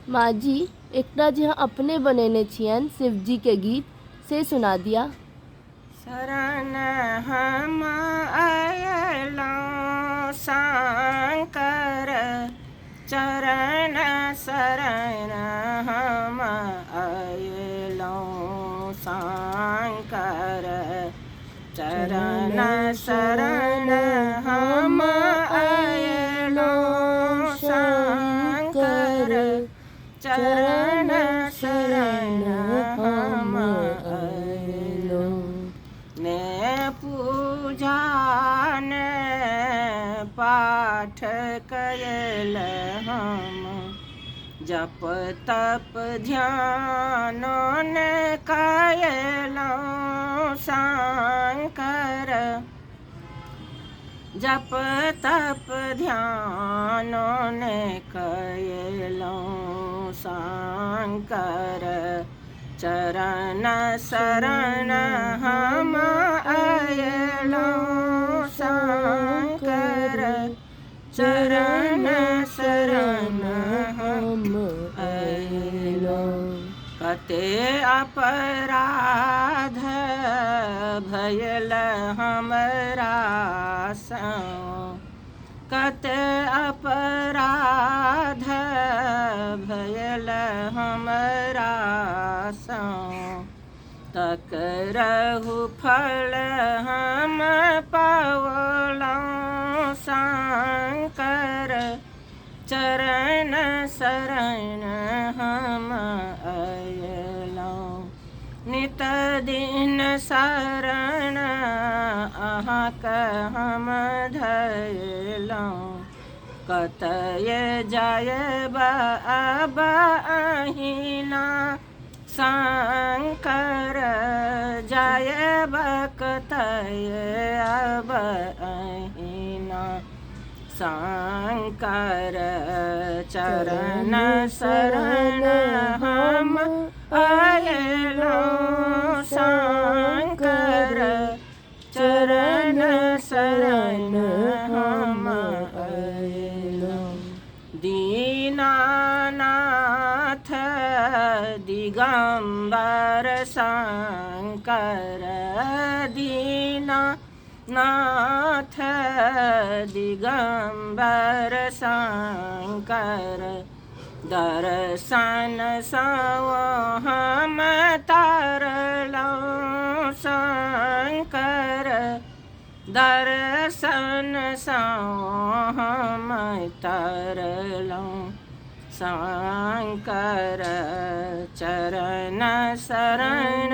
माँ जी, एकटा जे अपने बनेने छियनि शिवजी के गीत से सुना दिया। शरण हम अयलौं शंकर चरण शरण हम अयलौं शंकर चरण शरण हम अयलौं शंकर चरण शरण हम अयलौं ने पूजा ने पाठ कयल हम जप तप ध्यान ने कयलौं शंकर जप तप ध्यान ने कयलौं शंकर चरण शरण हम अयलौं शंकर चरण शरण हम अयलौं कते अपराध भयल हमरा सँ कते अपराध भयल हमरा सँ तकरहु फल हम पओलौं शंकर चरण शरण हम अयलौं नित दिन शरण अहाँके हम धयलौं कतय जायब अब अहिना शंकर जायब कतय अब अहिना शंकर चरण शरण हम अयलौं शंकर चरण शरण हम अयलौं दीनानाथ दिगंबर शंकर दीनानाथ दिगंबर शंकर दर्शन सँ हम तरलौं शंकर दर्शन सँ हम तरलौं शंकर चरण शरण